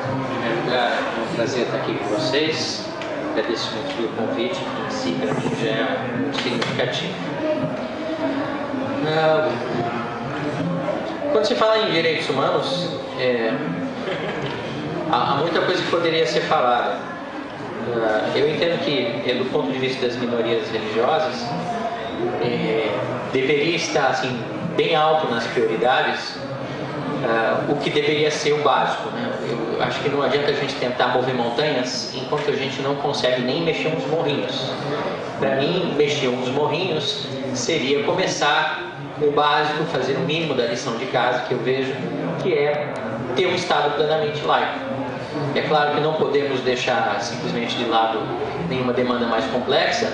Em primeiro lugar, é um prazer estar aqui com vocês. Agradeço muito pelo convite, que em si para mim já é muito significativo. Quando se fala em direitos humanos, há muita coisa que poderia ser falada. Eu entendo que, do ponto de vista das minorias religiosas, deveria estar assim, bem alto nas prioridades o que deveria ser o básico, né? Eu acho que não adianta a gente tentar mover montanhas enquanto a gente não consegue nem mexer uns morrinhos. Para mim, mexer uns morrinhos seria começar o básico, fazer o mínimo da lição de casa, que eu vejo, que é ter um Estado plenamente laico. É claro que não podemos deixar simplesmente de lado nenhuma demanda mais complexa,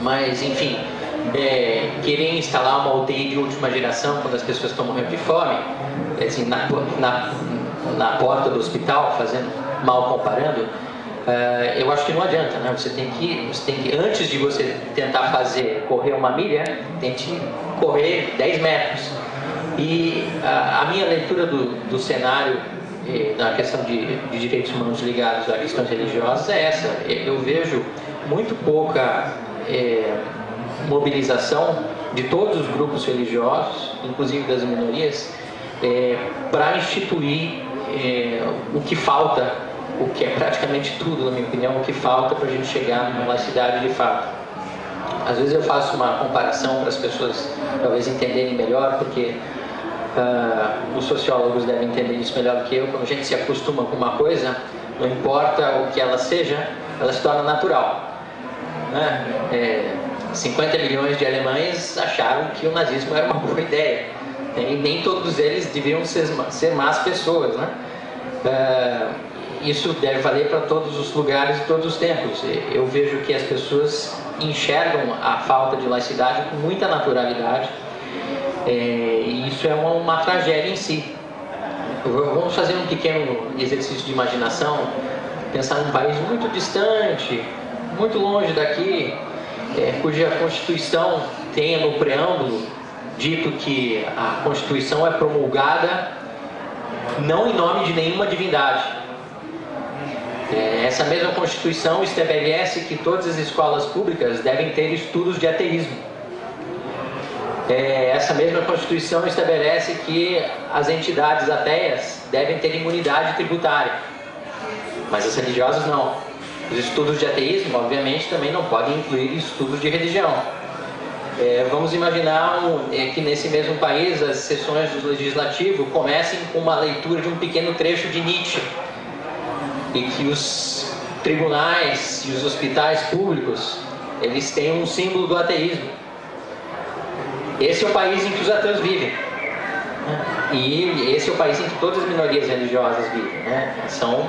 mas, enfim, querer instalar uma UTI de última geração quando as pessoas estão morrendo de fome, assim, na porta do hospital, fazendo mal comparando, eu acho que não adianta, né? Você tem que, antes de você tentar correr uma milha, tente correr 10 metros. E a minha leitura do cenário na questão de direitos humanos ligados a questões religiosas é essa. Eu vejo muito pouca mobilização de todos os grupos religiosos, inclusive das minorias, para instituir o que falta, o que é praticamente tudo, na minha opinião, o que falta para a gente chegar numa laicidade de fato. Às vezes eu faço uma comparação para as pessoas talvez entenderem melhor, porque os sociólogos devem entender isso melhor do que eu. Quando a gente se acostuma com uma coisa, não importa o que ela seja, ela se torna natural, né? 50 milhões de alemães acharam que o nazismo era uma boa ideia, e nem todos eles deviam ser más pessoas, né? Isso deve valer para todos os lugares e todos os tempos. Eu vejo que as pessoas enxergam a falta de laicidade com muita naturalidade, e isso é uma tragédia em si. Vamos fazer um pequeno exercício de imaginação, pensar num país muito distante, muito longe daqui, cuja Constituição tenha no preâmbulo dito que a Constituição é promulgada não em nome de nenhuma divindade. Essa mesma Constituição estabelece que todas as escolas públicas devem ter estudos de ateísmo. Essa mesma Constituição estabelece que as entidades ateias devem ter imunidade tributária, mas as religiosas não. Os estudos de ateísmo, obviamente, também não podem incluir estudos de religião. Vamos imaginar que nesse mesmo país as sessões do Legislativo comecem com uma leitura de um pequeno trecho de Nietzsche, e que os tribunais e os hospitais públicos eles têm um símbolo do ateísmo. Esse é o país em que os ateus vivem, e esse é o país em que todas as minorias religiosas vivem, né? São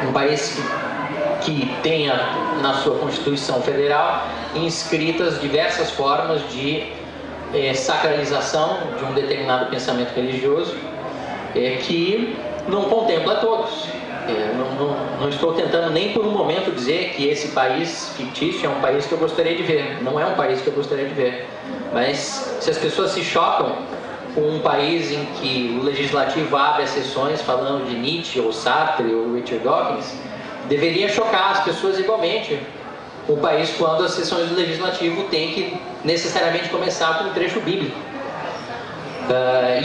um país que tem na sua Constituição Federal inscritas diversas formas de sacralização de um determinado pensamento religioso, que não contempla todos. Não estou tentando nem por um momento dizer que esse país fictício é um país que eu gostaria de ver. Não é um país que eu gostaria de ver. Mas se as pessoas se chocam com um país em que o legislativo abre as sessões falando de Nietzsche ou Sartre ou Richard Dawkins, deveria chocar as pessoas igualmente o país quando as sessões do legislativo têm que necessariamente começar com um trecho bíblico.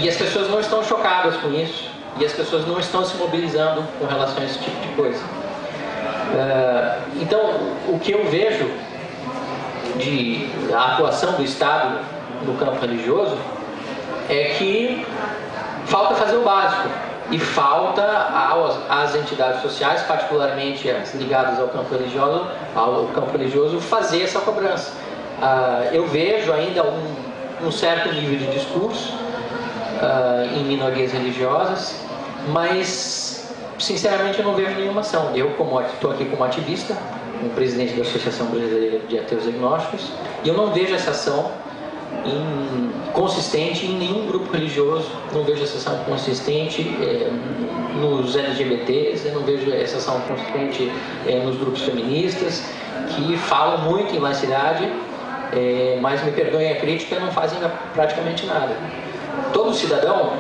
E as pessoas não estão chocadas com isso. E as pessoas não estão se mobilizando com relação a esse tipo de coisa. Então, o que eu vejo de a atuação do Estado no campo religioso é que falta fazer o básico. E falta às entidades sociais, particularmente as ligadas ao campo religioso, fazer essa cobrança. Eu vejo ainda um certo nível de discurso em minorias religiosas, mas sinceramente eu não vejo nenhuma ação. Eu estou aqui como ativista, como presidente da Associação Brasileira de Ateus Agnósticos, e eu não vejo essa ação consistente em nenhum grupo religioso. Não vejo essa ação consistente nos LGBTs, eu não vejo essa ação consistente nos grupos feministas, que falam muito em laicidade, mas me perdoem a crítica, não fazem praticamente nada. Todo cidadão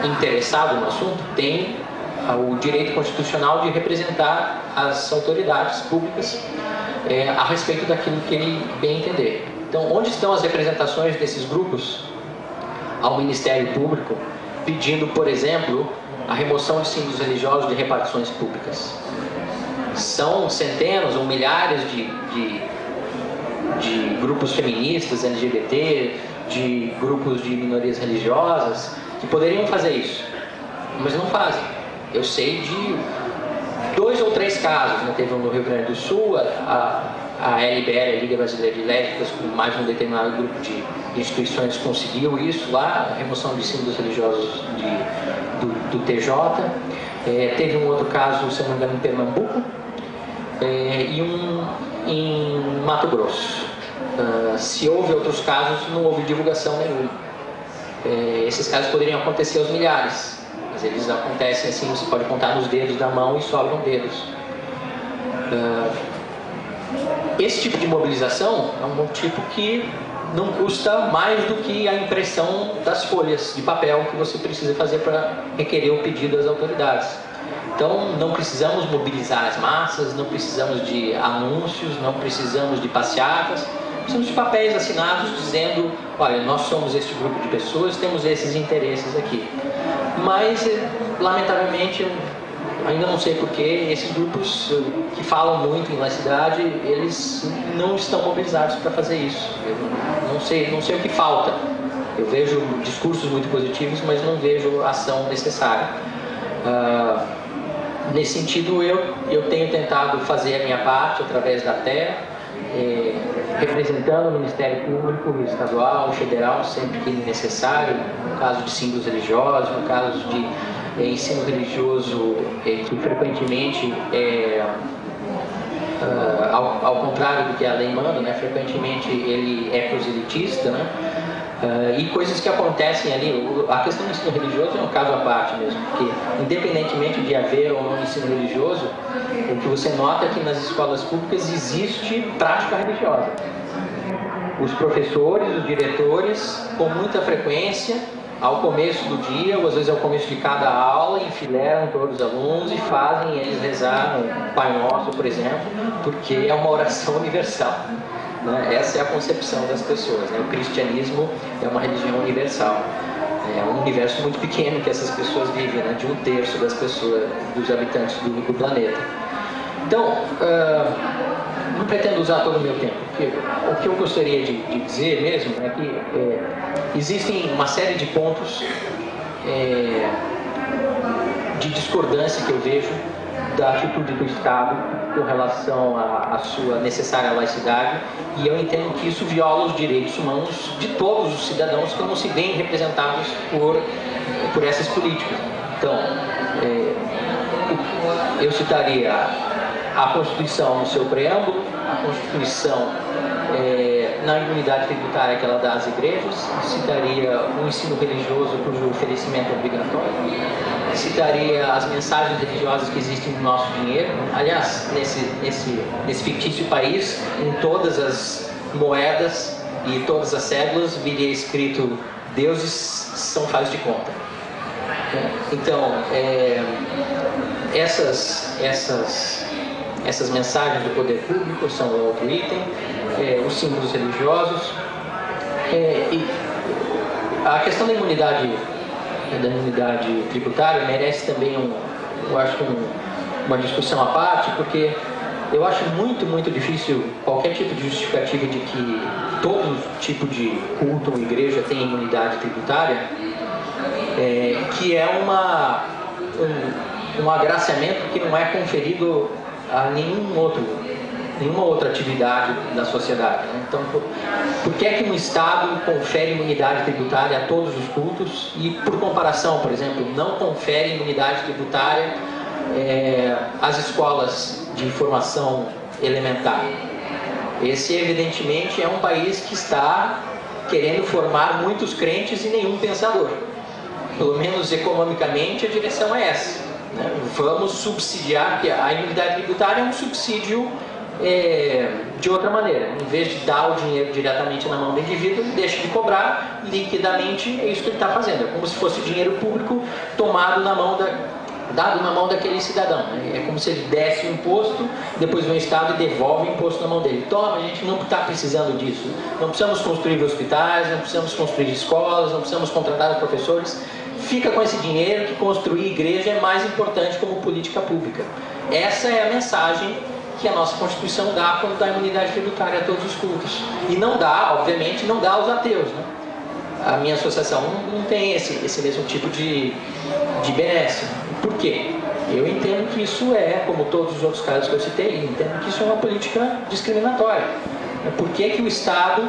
interessado no assunto tem o direito constitucional de representar as autoridades públicas a respeito daquilo que ele bem entender. Então, onde estão as representações desses grupos ao Ministério Público pedindo, por exemplo, a remoção de símbolos religiosos de repartições públicas? São centenas ou milhares de grupos feministas, LGBT, de grupos de minorias religiosas que poderiam fazer isso, mas não fazem. Eu sei de 2 ou 3 casos, né? Teve um no Rio Grande do Sul, a LBL, a Liga Brasileira de Lésbicas, com mais um determinado grupo de instituições conseguiu isso lá, a remoção de símbolos religiosos do TJ. Teve um outro caso, se não me engano, em Pernambuco, e um em Mato Grosso. Se houve outros casos, não houve divulgação nenhuma. Esses casos poderiam acontecer aos milhares, mas eles acontecem assim, você pode contar nos dedos da mão e sobram dedos. Esse tipo de mobilização é um tipo que não custa mais do que a impressão das folhas de papel que você precisa fazer para requerer o pedido às autoridades. Então, não precisamos mobilizar as massas, não precisamos de anúncios, não precisamos de passeatas, precisamos de papéis assinados dizendo: olha, nós somos este grupo de pessoas, temos esses interesses aqui. Mas, lamentavelmente, eu ainda não sei porquê, esses grupos que falam muito em laicidade, eles não estão mobilizados para fazer isso. Eu não sei o que falta. Eu vejo discursos muito positivos, mas não vejo ação necessária. Nesse sentido, eu tenho tentado fazer a minha parte através da TEA, representando o Ministério Público estadual, federal, sempre que necessário, no caso de símbolos religiosos, no caso de ensino religioso que frequentemente, ao contrário do que a lei manda, né, frequentemente ele é proselitista, né? E coisas que acontecem ali. A questão do ensino religioso é um caso à parte mesmo, porque independentemente de haver ou não ensino religioso, o que você nota é que nas escolas públicas existe prática religiosa. Os professores, os diretores, com muita frequência, ao começo do dia, ou às vezes ao começo de cada aula, enfileiram todos os alunos e fazem eles rezar o Pai Nosso, por exemplo, porque é uma oração universal. Essa é a concepção das pessoas, né? O cristianismo é uma religião universal. É um universo muito pequeno que essas pessoas vivem, né? De 1/3 das pessoas, dos habitantes do planeta. Então, não pretendo usar todo o meu tempo, porque o que eu gostaria de dizer mesmo é que existem uma série de pontos de discordância que eu vejo da atitude do Estado com relação à sua necessária laicidade, e eu entendo que isso viola os direitos humanos de todos os cidadãos que não se veem representados por essas políticas. Então, eu citaria a Constituição no seu preâmbulo, a Constituição na imunidade tributária que ela dá às igrejas, citaria o ensino religioso cujo oferecimento é obrigatório, citaria as mensagens religiosas que existem no nosso dinheiro. Aliás, nesse fictício país, em todas as moedas e todas as cédulas viria escrito: deuses são faz de conta. Então, essas mensagens do poder público são outro item, os símbolos religiosos, e a questão da imunidade tributária merece também eu acho uma discussão à parte, porque eu acho muito, muito difícil qualquer tipo de justificativa de que todo tipo de culto ou igreja tem imunidade tributária, que é um agraciamento que não é conferido a nenhuma outra atividade da sociedade, né? Então, por que é que um Estado confere imunidade tributária a todos os cultos e, por comparação, por exemplo, não confere imunidade tributária às escolas de formação elementar? Esse, evidentemente, é um país que está querendo formar muitos crentes e nenhum pensador. Pelo menos economicamente, a direção é essa. Vamos subsidiar, porque a imunidade tributária é um subsídio de outra maneira. Em vez de dar o dinheiro diretamente na mão do indivíduo, ele deixa de cobrar liquidamente, é isso que ele está fazendo. É como se fosse dinheiro público dado na mão daquele cidadão. É como se ele desse o imposto, depois vem o Estado e devolve o imposto na mão dele. Toma, a gente não está precisando disso. Não precisamos construir hospitais, não precisamos construir escolas, não precisamos contratar professores. Fica com esse dinheiro que construir igreja é mais importante como política pública. Essa é a mensagem que a nossa Constituição dá quando dá imunidade tributária a todos os cultos. E não dá, obviamente, não dá aos ateus, né? A minha associação não tem esse mesmo tipo de benesse. Por quê? Eu entendo que isso como todos os outros casos que eu citei, entendo que isso é uma política discriminatória. Por que o Estado,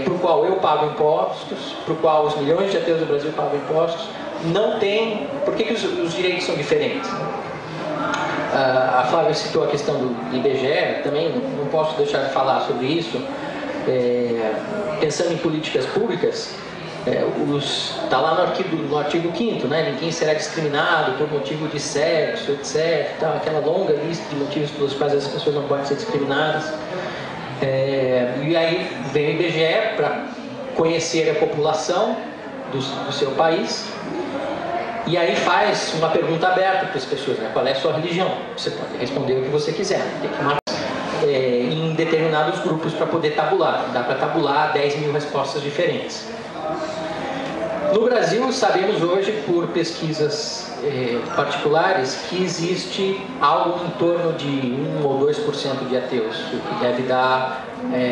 para o qual eu pago impostos, para o qual os milhões de ateus do Brasil pagam impostos, não tem... Por que os direitos são diferentes? A Flávia citou a questão do IBGE, também não posso deixar de falar sobre isso. Pensando em políticas públicas, está lá no artigo 5º, né? Ninguém será discriminado por motivo de sexo, etc. Então, aquela longa lista de motivos pelos quais as pessoas não podem ser discriminadas. E aí vem o IBGE para conhecer a população do seu país. E aí faz uma pergunta aberta para as pessoas, né? Qual é a sua religião? Você pode responder o que você quiser, tem que marcar em determinados grupos para poder tabular. Dá para tabular 10 mil respostas diferentes. No Brasil, sabemos hoje, por pesquisas particulares, que existe algo em torno de 1 ou 2% de ateus, o que deve dar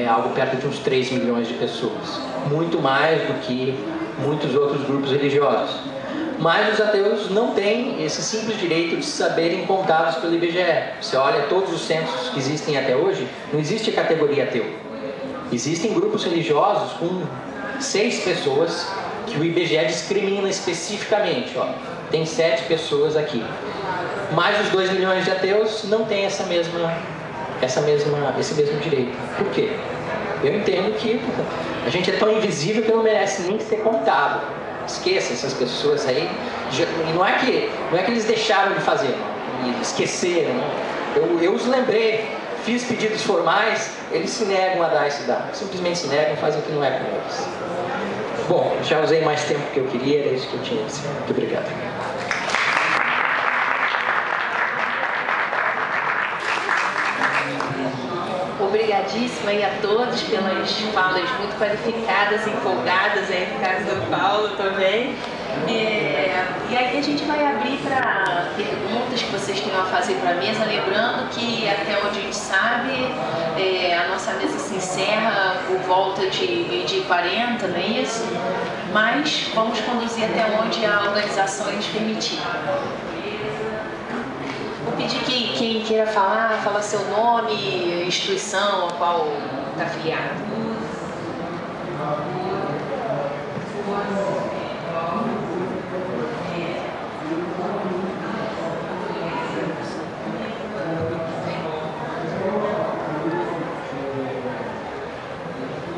algo perto de uns 3 milhões de pessoas. Muito mais do que muitos outros grupos religiosos. Mas os ateus não têm esse simples direito de serem contados pelo IBGE. Você olha todos os censos que existem até hoje, não existe categoria ateu. Existem grupos religiosos com 6 pessoas que o IBGE discrimina especificamente. Tem 7 pessoas aqui. Mas os 2 milhões de ateus não têm esse mesmo direito. Por quê? Eu entendo que a gente é tão invisível que não merece nem ser contado. Esqueça essas pessoas aí. E não é que eles deixaram de fazer, e esqueceram. Eu os lembrei, fiz pedidos formais, eles se negam a dar esse dado. Simplesmente se negam, fazem o que não é com eles. Bom, já usei mais tempo que eu queria, era isso que eu tinha a dizer. Muito obrigado. Obrigadíssima aí a todos pelas falas muito qualificadas, empolgadas, no caso do Paulo também. E aí a gente vai abrir para perguntas que vocês tenham a fazer para a mesa, lembrando que até onde a gente sabe, a nossa mesa se encerra por volta de 12h40, não é isso? Mas vamos conduzir até onde a organização nos permitir. Vou pedir que quem queira fala seu nome, instituição a qual está afiliado.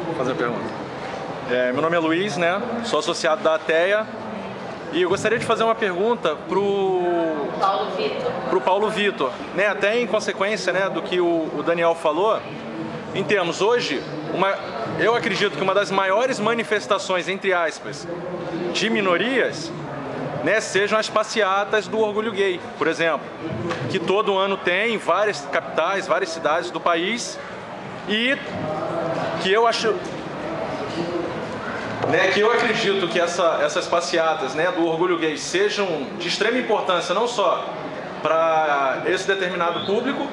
Vou fazer a pergunta. Meu nome é Luiz, né? Sou associado da ATEA. E eu gostaria de fazer uma pergunta pro Paulo Vitor, né? Até em consequência, né, do que o Daniel falou, em termos hoje, eu acredito que uma das maiores manifestações, entre aspas, de minorias, né, sejam as passeatas do orgulho gay, por exemplo, que todo ano tem em várias capitais, várias cidades do país, e que eu acho... que eu acredito que essas passeatas, né, do orgulho gay sejam de extrema importância não só para esse determinado público,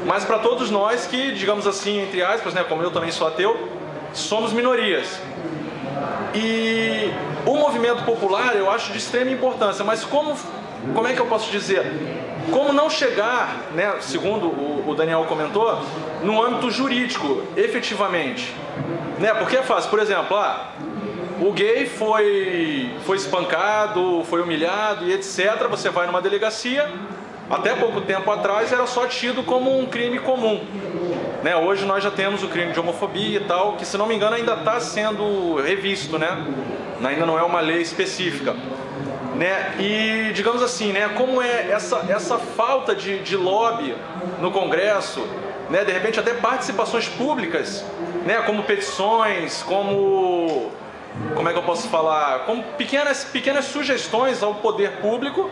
mas para todos nós que, digamos assim, entre aspas, né, como eu também sou ateu, somos minorias. E o movimento popular eu acho de extrema importância, mas como é que eu posso dizer? Como não chegar, né, segundo o Daniel comentou, no âmbito jurídico, efetivamente? Né, porque é fácil, por exemplo, o gay foi espancado, foi humilhado e etc. Você vai numa delegacia, até pouco tempo atrás era só tido como um crime comum. Né? Hoje nós já temos o crime de homofobia e tal, que se não me engano ainda está sendo revisto, né? Ainda não é uma lei específica. Né? E digamos assim, né, como é essa falta de lobby no Congresso, né, de repente até participações públicas, né, como petições, como é que eu posso falar, como pequenas sugestões ao poder público,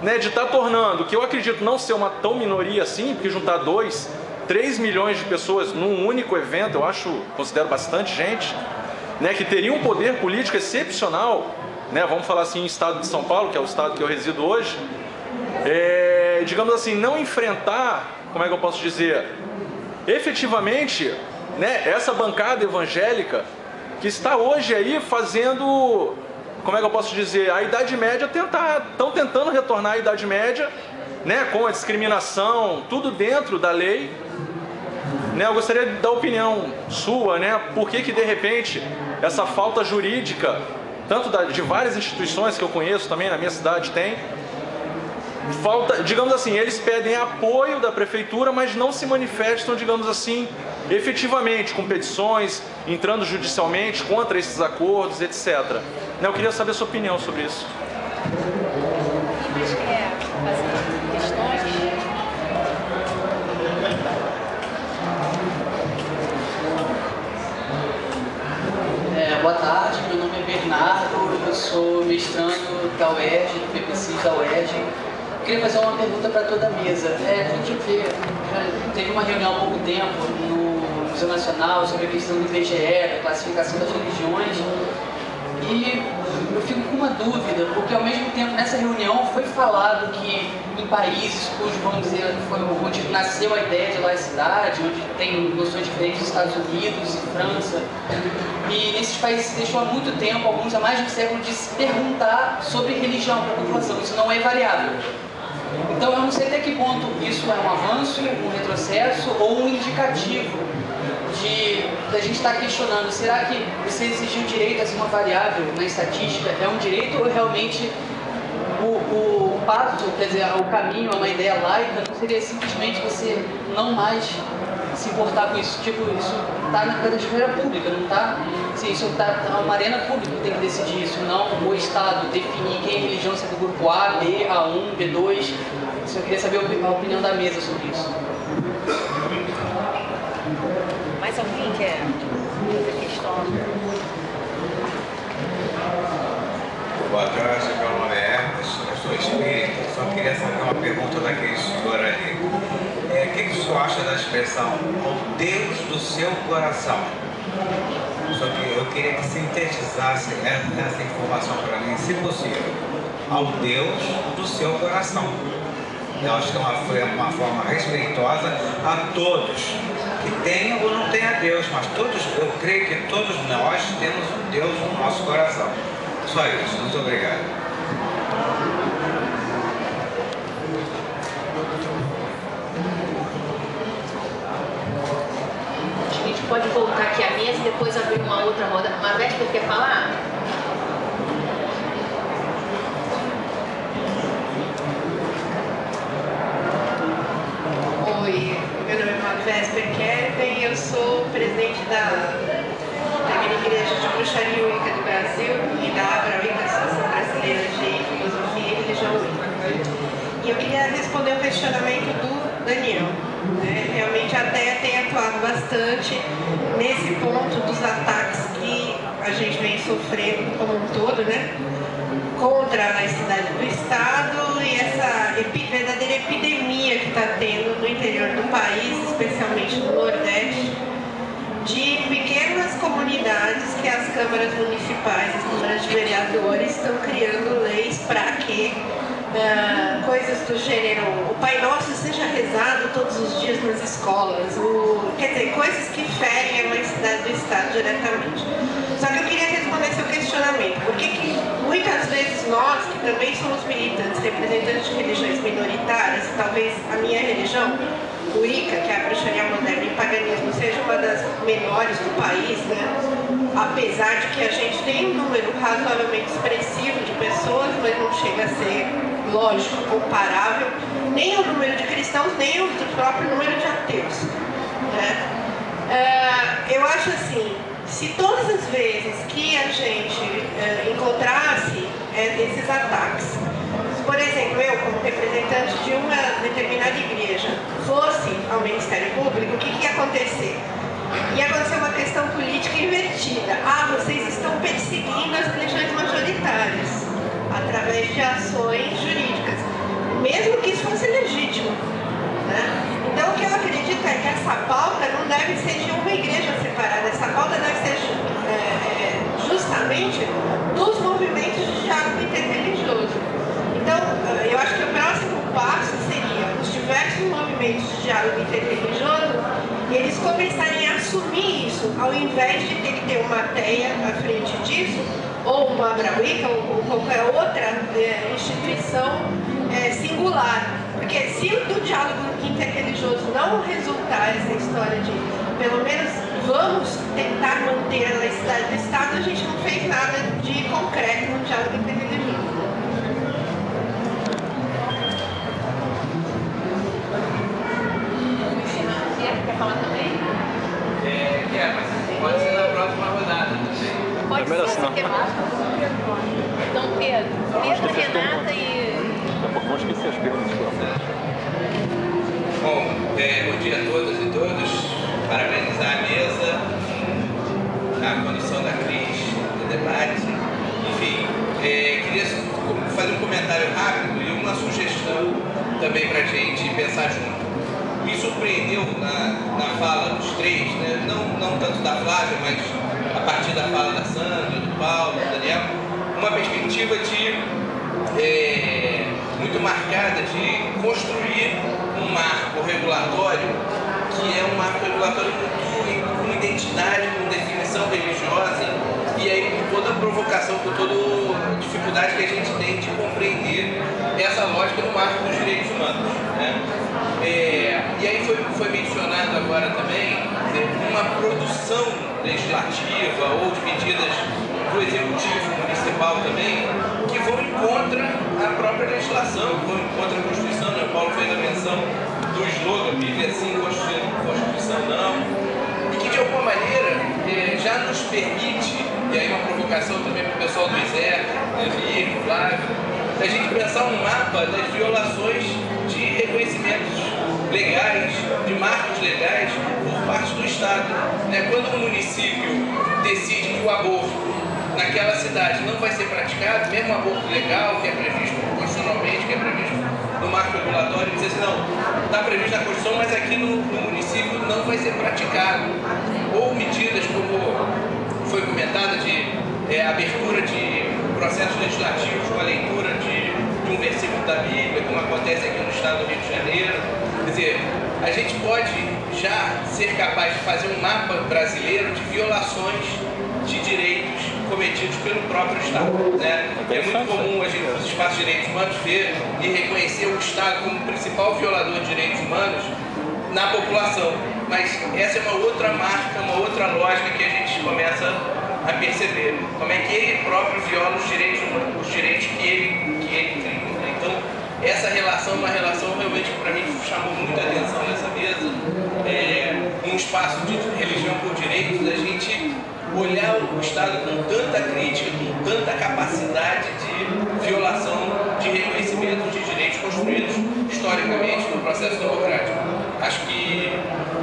né, de estar tornando, que eu acredito não ser uma tão minoria assim, porque juntar 2, 3 milhões de pessoas num único evento, eu considero bastante gente, né, que teria um poder político excepcional, né, vamos falar assim, em estado de São Paulo, que é o estado que eu resido hoje, digamos assim, não enfrentar, como é que eu posso dizer, efetivamente, né, essa bancada evangélica que está hoje aí fazendo, como é que eu posso dizer, a Idade Média estão tentando retornar à Idade Média, né, com a discriminação, tudo dentro da lei, né, eu gostaria da opinião sua, né, por que de repente essa falta jurídica, tanto de várias instituições que eu conheço também, na minha cidade tem, falta, digamos assim, eles pedem apoio da prefeitura, mas não se manifestam, digamos assim, efetivamente, com petições, entrando judicialmente contra esses acordos, etc. Eu queria saber a sua opinião sobre isso. Boa tarde, meu nome é Bernardo, eu sou mestrando da UERJ, do PPCIS da UERJ. Eu queria fazer uma pergunta para toda a mesa. A gente teve uma reunião há pouco tempo no Museu Nacional sobre a questão do IBGE, da classificação das religiões, e eu fico com uma dúvida, porque ao mesmo tempo nessa reunião foi falado que em países cujo, vamos dizer, onde nasceu a ideia de laicidade, onde tem noções diferentes dos Estados Unidos e França, e nesses países se deixou há muito tempo, alguns há mais de um século, de se perguntar sobre religião para a população, isso não é variável. Então eu não sei até que ponto isso é um avanço, um retrocesso ou um indicativo da gente estar questionando, será que você exigir o direito a ser uma variável na estatística é um direito ou realmente o passo, quer dizer, o caminho a uma ideia laica não seria simplesmente você não mais se importar com isso? Tipo, isso está na esfera pública, não está? Sim, isso está uma arena pública que tem que decidir isso, não o Estado definir quem é religião, se é do grupo A, B, A1, B2. Eu queria saber a opinião da mesa sobre isso. Mais alguém quer fazer questão? Boa tarde, meu nome é Ernest, eu sou espírita, só queria saber uma pergunta daquele senhor ali. O que o senhor acha da expressão "o Deus do seu coração"? Só que eu queria que sintetizasse essa informação para mim, se possível. Ao Deus do seu coração. Eu acho que foi uma forma respeitosa a todos, que tenham ou não tenham Deus, mas todos, eu creio que todos nós temos um Deus no nosso coração. Só isso, muito obrigado. A gente pode voltar aqui à mesa e depois abrir uma outra roda. Marvete, quer falar? Oi, meu nome é Marvete Kelvin, eu sou presidente da Primeira Igreja de Bruxaria Wicca do Brasil e da Abra-Wicca, Associação Brasileira de Filosofia e Religião Wicca. E eu queria responder o questionamento do Daniel. Realmente a DEA tem atuado bastante nesse ponto dos ataques que a gente vem sofrendo como um todo, né? Contra a laicidade do Estado e essa verdadeira epidemia que está tendo no interior do país, especialmente no Nordeste, de pequenas comunidades que as câmaras municipais, as câmaras de vereadores estão criando leis para que coisas do gênero, o Pai Nosso seja rezado todos os dias nas escolas, quer dizer, coisas que ferem a laicidade do Estado diretamente. Só que eu queria responder seu questionamento, porque que muitas vezes nós, que também somos militantes, representantes de religiões minoritárias, talvez a minha religião, o Wicca, que é a bruxaria moderna e o paganismo, seja uma das menores do país, né? Apesar de que a gente tem um número razoavelmente expressivo de pessoas, mas não chega a ser, lógico, comparável nem ao número de cristãos, nem ao próprio número de ateus, né? Eu acho assim, se todas as vezes que a gente encontrasse esses ataques, por exemplo, eu como representante de uma determinada igreja, fosse ao Ministério Público, o que ia acontecer? Ia acontecer uma questão política invertida. Ah, vocês estão perseguindo as religiões majoritárias através de ações jurídicas, mesmo que isso fosse legítimo, né? Então, o que eu acredito é que essa pauta não deve ser de uma igreja separada, essa pauta deve ser justamente dos movimentos de diálogo interreligioso. Então, eu acho que o próximo passo seria os diversos movimentos de diálogo interreligioso eles começarem a assumir isso, ao invés de ter que ter uma TEA à frente disso, ou uma Abrawica, ou qualquer outra instituição singular. Porque se do diálogo interreligioso não resultar essa história de, pelo menos, vamos tentar manter a laicidade do Estado, a gente não fez nada de concreto no diálogo interreligioso. Quer falar também? Quer, mas pode ser na próxima rodada também. Pode ser, você quer falar? Então, Pedro, Renata e... Daqui a pouco vão esquecer as perguntas. Bom, bom dia a todas e todos. Parabenizar a mesa, a condução da Cris, do debate. Enfim, queria fazer um comentário rápido e uma sugestão também para a gente pensar junto. Me surpreendeu na fala dos três, né? não tanto da Flávia, mas a partir da fala da Sandra, do Paulo, do Daniel, uma perspectiva muito marcada de construir um marco regulatório que é um marco regulatório com identidade, com definição religiosa e aí com toda a provocação, com toda a dificuldade que a gente tem de compreender essa lógica no marco dos direitos humanos, né? E aí foi mencionado agora também uma produção legislativa ou de medidas do Executivo Municipal também que vão contra a própria legislação, que vão contra a Constituição, né? O Paulo fez a menção do slogan, vive assim, Constituição não, e que de alguma maneira já nos permite, e aí uma provocação também para o pessoal do ISER, Henrique, Flávio, a gente pensar um mapa das violações de reconhecimentos legais, de marcos legais por parte do Estado. Quando um município decide que o aborto naquela cidade não vai ser praticado, mesmo o aborto legal, que é previsto constitucionalmente, que é previsto no marco regulatório, diz assim, não, está previsto na Constituição, mas aqui no município não vai ser praticado. Ou medidas como foi comentada de abertura de processos legislativos com a leitura de um versículo da Bíblia, como acontece aqui no estado do Rio de Janeiro. Quer dizer, a gente pode já ser capaz de fazer um mapa brasileiro de violações de direitos cometidos pelo próprio Estado, né? É muito comum a gente, nos espaços de direitos humanos, ver e reconhecer o Estado como o principal violador de direitos humanos na população. Mas essa é uma outra marca, uma outra lógica que a gente começa a perceber. Como é que ele próprio viola os direitos humanos, os direitos que ele cria. Então, essa relação é uma relação realmente que para mim chamou muita atenção nessa mesa. Um espaço de religião por direitos, a gente olhar o Estado com tanta crítica, com tanta capacidade de violação de reconhecimento de direitos construídos historicamente no processo democrático. Acho que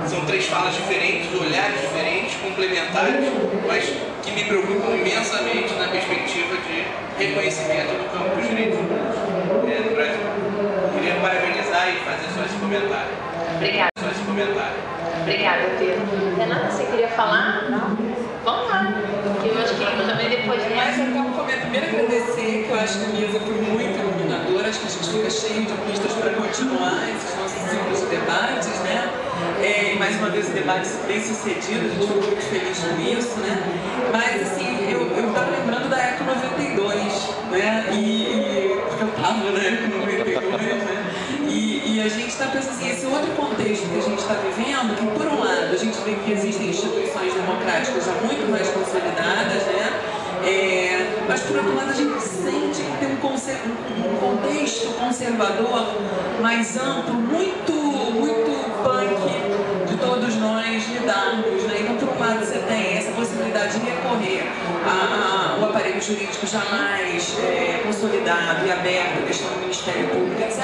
são três falas diferentes, olhares diferentes, complementares, mas que me preocupam imensamente na perspectiva de reconhecimento do campo dos direitos humanos no Brasil. Queria parabenizar e fazer só esse comentário. Obrigada. Obrigada, Pedro. Renata, você queria falar? Não? Vamos lá, porque eu acho que também depois Mas então, primeiro agradecer, que eu acho que a mesa foi muito iluminadora, acho que a gente fica cheio de pistas para continuar esses nossos ciclos de debates, né? Mais uma vez o debate bem sucedido, a gente ficou muito feliz com isso, né? Mas assim, eu estava lembrando da Eco 92, né? Porque eu estava na Eco 92, né? E a gente está pensando assim, esse outro contexto que a gente está vivendo, que por um lado a gente vê que existem instituições democráticas já muito mais consolidadas, né? Mas por outro lado a gente sente que tem um contexto conservador mais amplo, muito punk de todos nós lidarmos, né? Então por um lado você tem essa possibilidade de recorrer ao aparelho jurídico jamais consolidado e aberto, a questão do Ministério Público, etc.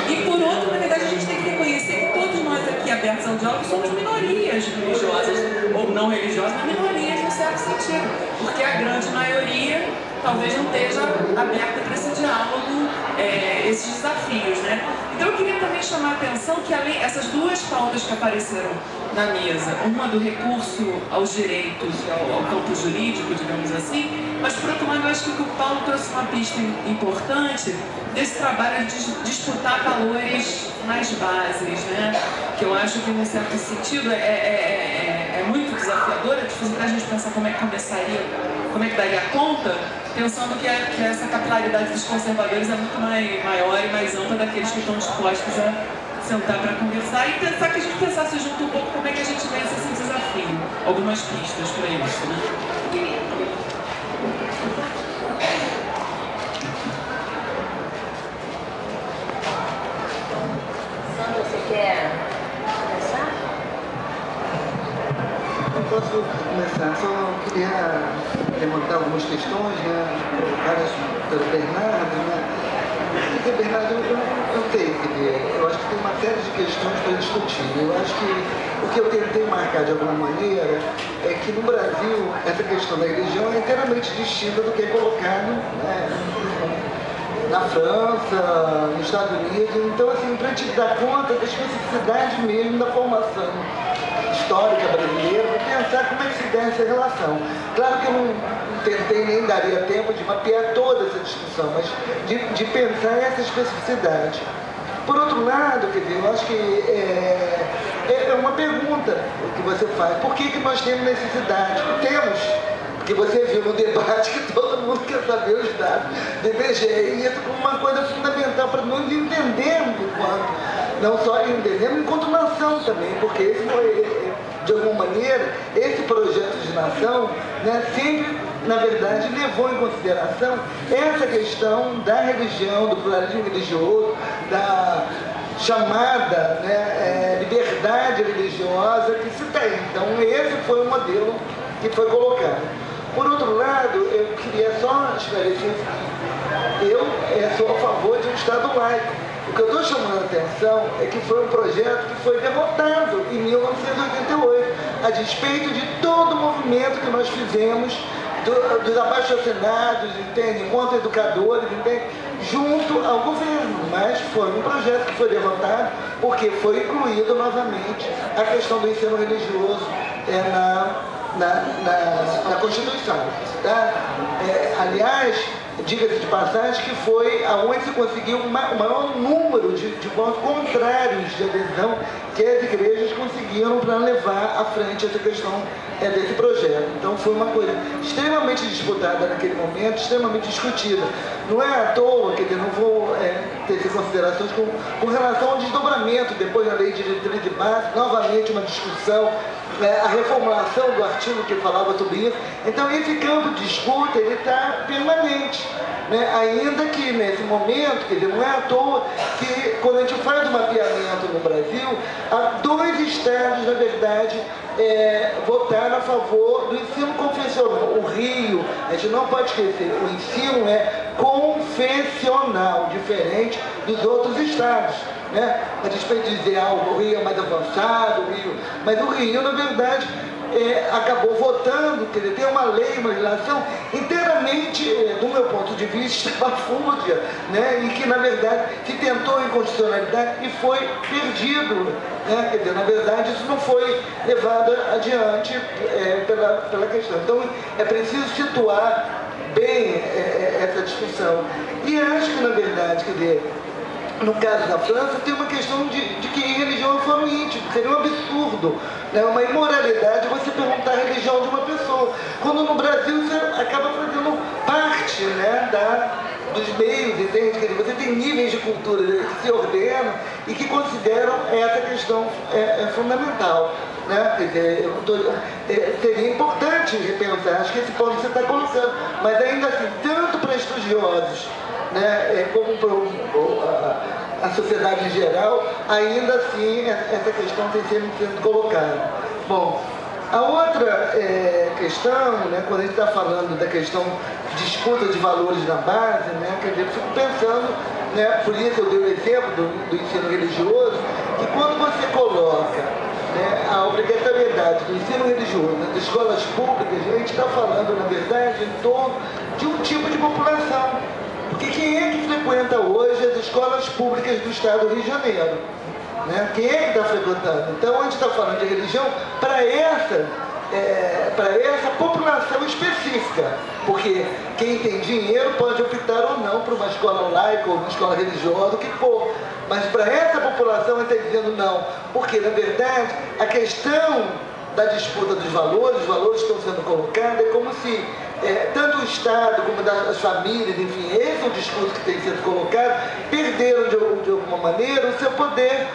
E por outro, na verdade, a gente tem que reconhecer que todos nós aqui abertos ao diálogo, somos minorias religiosas ou não religiosas, mas minorias no certo sentido, porque a grande maioria talvez não esteja aberta para esse diálogo, esses desafios, né? Então eu queria também chamar a atenção que além essas duas pautas que apareceram na mesa, uma do recurso aos direitos, ao campo jurídico, digamos assim, mas por outro lado eu acho que o Paulo trouxe uma pista importante desse trabalho de disputar valores mais bases, né? Que eu acho que, num certo sentido, é muito desafiador, é difícil para a gente pensar como é que começaria, como é que daria conta, pensando que essa capilaridade dos conservadores é muito maior e mais ampla daqueles que estão dispostos a sentar para conversar e pensar que a gente pensasse junto um pouco como é que a gente vence esse desafio. Algumas pistas para isso, né? Sandra, você quer começar? Eu posso começar, só queria levantar algumas questões, né, colocadas pelo Bernardo, né. Bernardo, eu tenho que ver, eu acho que tem uma série de questões para discutir. Eu acho que o que eu tentei marcar de alguma maneira é que no Brasil essa questão da religião é inteiramente distinta do que é colocado, né, na França, nos Estados Unidos. Então, assim, para a gente dar conta da especificidade mesmo da formação histórica brasileira, pensar como é que se der essa relação. Claro que eu não tentei nem daria tempo de mapear toda essa discussão, mas de pensar essa especificidade. Por outro lado, quer dizer, eu acho que é uma pergunta que você faz. Por que nós temos necessidade? Temos. Porque você viu no debate que todo mundo quer saber os dados do IBGE, e isso como uma coisa fundamental para nós entendermos enquanto, não só entendermos, enquanto nação também, porque esse foi, de alguma maneira, esse projeto de nação, né, sempre, na verdade, levou em consideração essa questão da religião, do pluralismo religioso, da chamada, né, liberdade religiosa que se tem. Então, esse foi o modelo que foi colocado. Por outro lado, eu queria só esclarecer que eu sou a favor de um Estado laico. O que eu estou chamando a atenção é que foi um projeto que foi derrotado em 1988, a despeito de todo o movimento que nós fizemos, dos abaixo-assinados, entende? Enquanto educadores, entende? Junto ao governo. Mas foi um projeto que foi derrotado porque foi incluído novamente a questão do ensino religioso na Constituição. Tá? Aliás, diga-se de passagem que foi aonde se conseguiu o maior número de votos contrários de adesão que as igrejas conseguiram para levar à frente essa questão desse projeto. Então foi uma coisa extremamente disputada naquele momento, extremamente discutida. Não é à toa, quer dizer, não vou ter considerações com relação ao desdobramento depois da lei de diretriz de base, novamente uma discussão, a reformulação do artigo que falava sobre isso. Então esse campo de disputa ele está permanente, né? Ainda que nesse momento, quer dizer, não é à toa que quando a gente faz o mapeamento no Brasil, há 2 estados, na verdade, votaram a favor do ensino confessional. O Rio, a gente não pode esquecer, o ensino é confessional, diferente dos outros estados, né? A despeito de dizer, o Rio é mais avançado, mas o Rio, na verdade, acabou votando, quer dizer, tem uma lei, uma legislação inteiramente, do meu ponto de vista, estapafúrdia, né? E que, na verdade, se tentou inconstitucionalidade e foi perdido, né? Quer dizer, na verdade, isso não foi levado adiante pela questão. Então, é preciso situar bem essa discussão. E acho que, na verdade, quer dizer, no caso da França, tem uma questão de que religião é foro íntimo. Seria um absurdo, né? Uma imoralidade você perguntar a religião de uma pessoa. Quando no Brasil você acaba fazendo parte, né, dos meios, entende? Quer dizer, você tem níveis de cultura que se ordenam e que consideram essa questão fundamental. Né? Quer dizer, seria importante repensar, acho que esse ponto você está colocando, mas ainda assim, tanto para estudiosos, né, como para a sociedade em geral, ainda assim essa questão tem sempre sendo colocada. Bom, A outra questão, né, quando a gente está falando da questão de disputa de valores na base, né, quer dizer, eu fico pensando, né, por isso eu dei o exemplo do ensino religioso, que quando você coloca, né, a obrigatoriedade do ensino religioso nas escolas públicas, a gente está falando, na verdade, em torno de um tipo de população. Porque quem é que frequenta hoje as escolas públicas do Estado do Rio de Janeiro? Né? Quem é que está frequentando? Então, a gente está falando de religião para essa população específica, porque quem tem dinheiro pode optar ou não por uma escola laica ou uma escola religiosa, o que for, mas para essa população ele está dizendo não, porque na verdade a questão da disputa dos valores, os valores que estão sendo colocados, é como se tanto o Estado como as famílias, enfim, esse é o discurso que tem sido colocado, perderam de alguma maneira o seu poder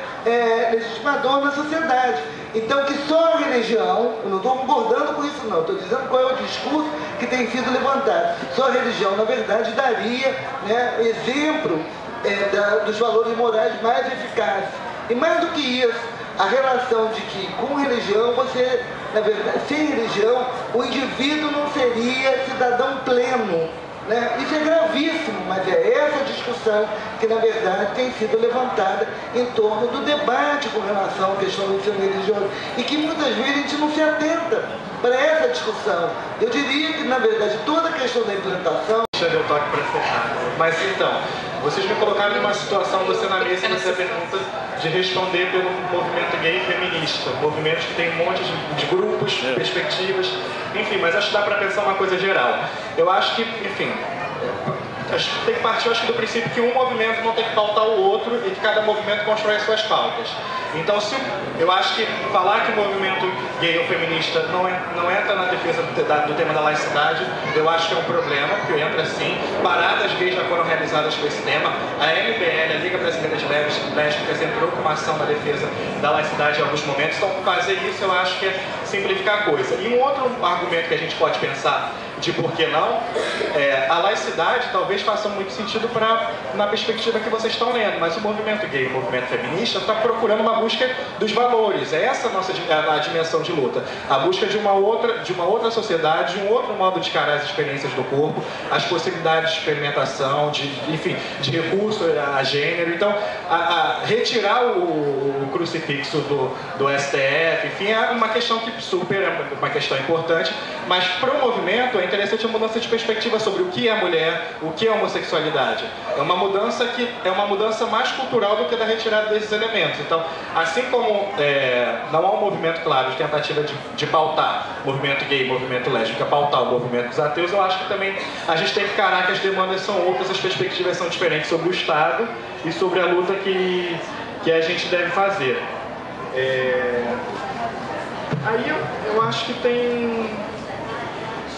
legitimador na sociedade. Então, que só a religião, eu não estou concordando com isso não, estou dizendo qual é o discurso que tem sido levantado. Só a religião, na verdade, daria, né, exemplo dos valores morais mais eficazes. E mais do que isso, a relação de que com religião você, na verdade, sem religião, o indivíduo não seria cidadão pleno. Né? Isso é gravíssimo, mas é essa discussão que, na verdade, tem sido levantada em torno do debate com relação à questão do ensino religioso e que muitas vezes a gente não se atenta para essa discussão. Eu diria que, na verdade, toda a questão da implantação... Deixa eu toque para fechar. Mas então, vocês me colocaram numa situação, você na mesa, nessa pergunta, de responder pelo movimento gay feminista. Movimentos que tem um monte de grupos, perspectivas, enfim, mas acho que dá para pensar uma coisa geral. Eu acho que, enfim, acho que tem que partir, acho que, do princípio que um movimento não tem que pautar o outro e que cada movimento constrói as suas pautas. Então, eu acho que falar que o movimento gay ou feminista não entra na defesa do tema da laicidade, eu acho que é um problema, porque entra sim. Paradas gays já foram realizadas com esse tema. A MBL, a Liga Brasileira de Lésbicas, entrou com uma ação na defesa da laicidade em alguns momentos. Então, fazer isso eu acho que é simplificar a coisa. E um outro argumento que a gente pode pensar de por que não, a laicidade talvez faça muito sentido na perspectiva que vocês estão lendo, mas o movimento gay, o movimento feminista, está procurando uma busca dos valores. É essa a dimensão de luta. A busca de uma outra sociedade, de um outro modo de encarar as experiências do corpo, as possibilidades de experimentação, de recurso a gênero. Então, retirar o crucifixo do STF, enfim, é uma questão que supera, uma questão importante, mas para o movimento é interessante a mudança de perspectiva sobre o que é mulher, o que é homossexualidade. É uma mudança mais cultural do que da retirada desses elementos. Então, assim como não há um movimento, claro, de tentativa de pautar o movimento gay, movimento lésbico, pautar o movimento dos ateus, eu acho que também a gente tem que encarar que as demandas são outras, as perspectivas são diferentes sobre o Estado e sobre a luta que a gente deve fazer. Aí eu acho que tem...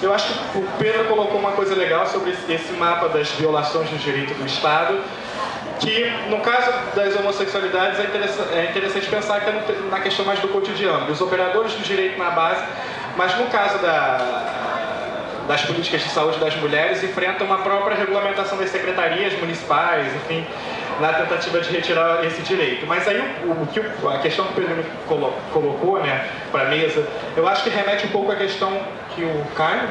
Eu acho que o Pedro colocou uma coisa legal sobre esse mapa das violações do direito do Estado, que no caso das homossexualidades é interessante pensar que é na questão mais do cotidiano, dos operadores do direito na base, mas no caso das políticas de saúde das mulheres, enfrentam uma própria regulamentação das secretarias municipais, enfim, na tentativa de retirar esse direito. Mas aí a questão que o Pedro colocou, né, para a mesa, eu acho que remete um pouco à questão que o Caio,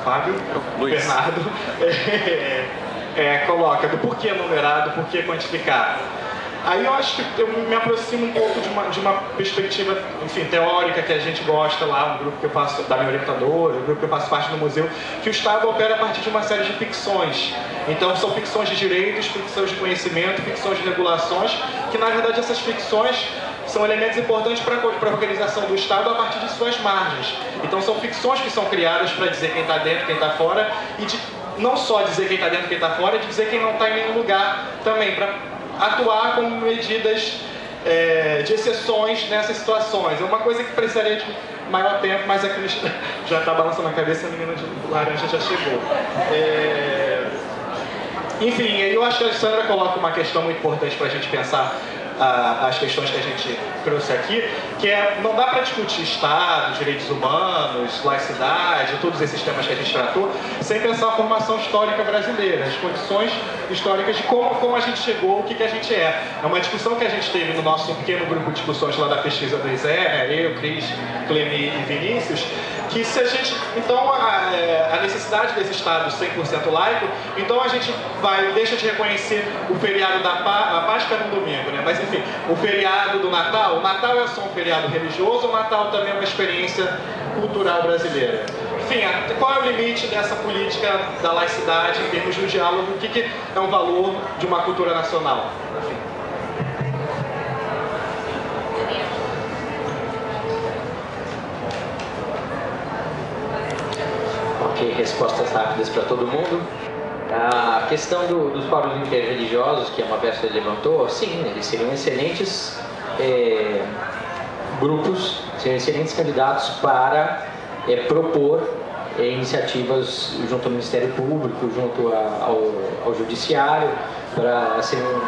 Fábio, Bernardo coloca, do porquê numerado, porquê quantificado. Aí eu acho que eu me aproximo um pouco de uma perspectiva, enfim, teórica que a gente gosta lá, um grupo que eu faço, da minha orientadora, um grupo que eu faço parte do museu, que o Estado opera a partir de uma série de ficções. Então são ficções de direitos, ficções de conhecimento, ficções de regulações, que na verdade essas ficções são elementos importantes para a organização do Estado a partir de suas margens. Então são ficções que são criadas para dizer quem está dentro, quem está fora, e não só dizer quem está dentro, quem está fora, de dizer quem não está em nenhum lugar também, para atuar como medidas de exceções nessas situações. É uma coisa que precisaria de maior tempo, mas a Cris já está balançando a cabeça, a menina de laranja já chegou. Enfim, eu acho que a Sandra coloca uma questão muito importante para a gente pensar as questões que a gente trouxe aqui, que não dá para discutir Estado, direitos humanos, laicidade, todos esses temas que a gente tratou, sem pensar a formação histórica brasileira, as condições históricas de como a gente chegou, o que a gente é. É uma discussão que a gente teve no nosso pequeno grupo de discussões lá da pesquisa do ISE, eu, Cris, Clemi e Vinícius, que se a gente, então, a necessidade desse Estado 100% laico, então a gente deixa de reconhecer o feriado da Páscoa no domingo, né? Mas enfim, o feriado do Natal, o Natal é só um feriado religioso, o Natal também é uma experiência cultural brasileira. Enfim, qual é o limite dessa política da laicidade em termos do diálogo? O que é um valor de uma cultura nacional? Enfim. Ok, respostas rápidas para todo mundo. A questão dos fóruns interreligiosos, que a Mavespa levantou, sim, eles seriam excelentes grupos, seriam excelentes candidatos para propor iniciativas junto ao Ministério Público, junto ao Judiciário, serão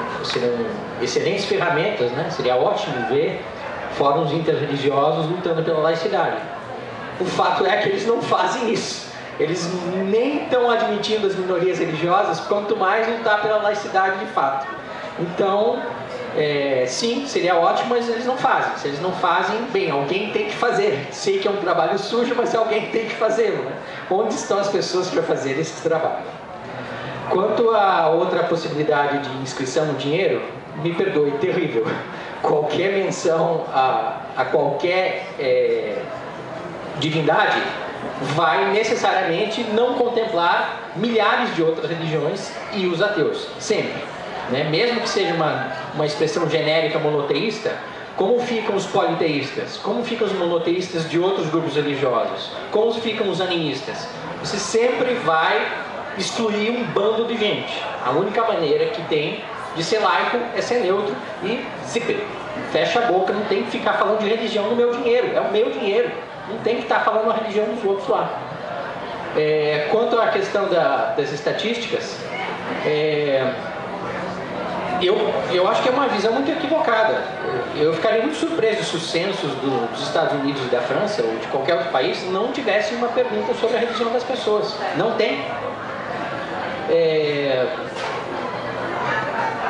excelentes ferramentas, né? Seria ótimo ver fóruns interreligiosos lutando pela laicidade. O fato é que eles não fazem isso. Eles nem estão admitindo as minorias religiosas, quanto mais lutar pela laicidade de fato. Então, sim, seria ótimo, mas eles não fazem. Se eles não fazem, bem, alguém tem que fazer. Sei que é um trabalho sujo, mas alguém tem que fazê-lo, né? Onde estão as pessoas para fazer esse trabalho? Quanto a outra possibilidade de inscrição no dinheiro, me perdoe, terrível. Qualquer menção a qualquer divindade vai necessariamente não contemplar milhares de outras religiões e os ateus, sempre, né? Mesmo que seja uma expressão genérica monoteísta, como ficam os politeístas? Como ficam os monoteístas de outros grupos religiosos? Como ficam os animistas? Você sempre vai excluir um bando de gente. A única maneira que tem de ser laico é ser neutro e zíper. Fecha a boca, não tem que ficar falando de religião no meu dinheiro, é o meu dinheiro. Não tem que estar falando a religião dos outros lá. Quanto à questão das estatísticas, eu acho que é uma visão muito equivocada. Eu ficaria muito surpreso se os censos dos Estados Unidos e da França, ou de qualquer outro país, não tivessem uma pergunta sobre a religião das pessoas. Não tem.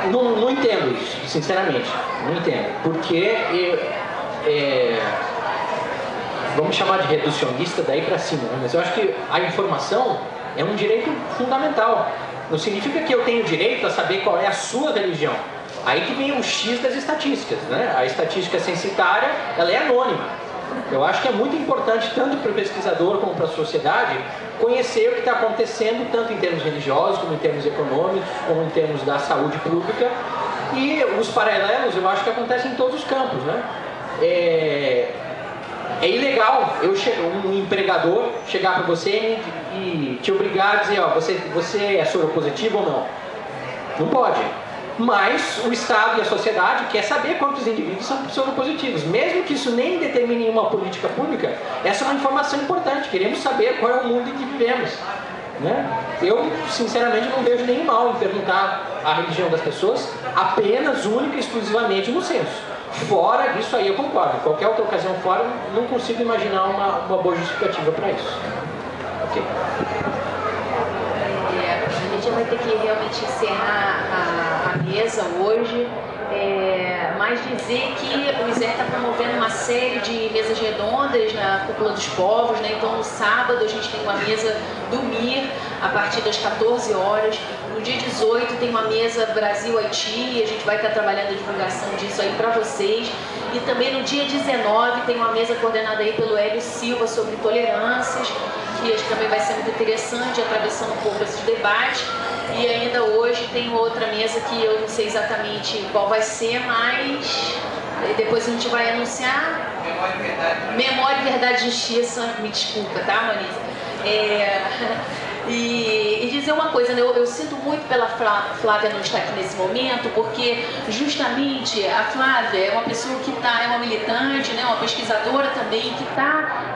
Não entendo isso, sinceramente. Não entendo. Porque vamos chamar de reducionista daí para cima, né? Mas eu acho que a informação é um direito fundamental. Não significa que eu tenho direito a saber qual é a sua religião. Aí que vem o X das estatísticas, né? A estatística censitária, ela é anônima. Eu acho que é muito importante, tanto para o pesquisador como para a sociedade, conhecer o que está acontecendo, tanto em termos religiosos, como em termos econômicos, como em termos da saúde pública. E os paralelos, eu acho que acontecem em todos os campos, né? É ilegal um empregador chegar para você e te obrigar a dizer, ó, você é soropositivo ou não? Não pode. Mas o Estado e a sociedade quer saber quantos indivíduos são soropositivos. Mesmo que isso nem determine uma política pública, essa é uma informação importante. Queremos saber qual é o mundo em que vivemos, né? Eu, sinceramente, não vejo nenhum mal em perguntar a religião das pessoas apenas, única e exclusivamente no censo. Fora disso aí eu concordo. Em qualquer outra ocasião fora, não consigo imaginar uma boa justificativa para isso. Ok. A gente vai ter que realmente encerrar a mesa hoje, mas dizer que o ISE está promovendo uma série de mesas redondas na Cúpula dos Povos, né? Então no sábado a gente tem uma mesa do MIR a partir das 14 horas. No dia 18 tem uma mesa Brasil-Haiti, a gente vai estar trabalhando a divulgação disso aí para vocês. E também no dia 19 tem uma mesa coordenada aí pelo Hélio Silva sobre tolerâncias, que acho que também vai ser muito interessante, atravessando um pouco esses debates. E ainda hoje tem outra mesa que eu não sei exatamente qual vai ser, mas depois a gente vai anunciar. Memória, Verdade e Justiça. Me desculpa, tá, Marisa? E dizer uma coisa, né? Eu sinto muito pela Flávia não estar aqui nesse momento, porque justamente a Flávia é uma pessoa que é uma militante, né? Uma pesquisadora também, que está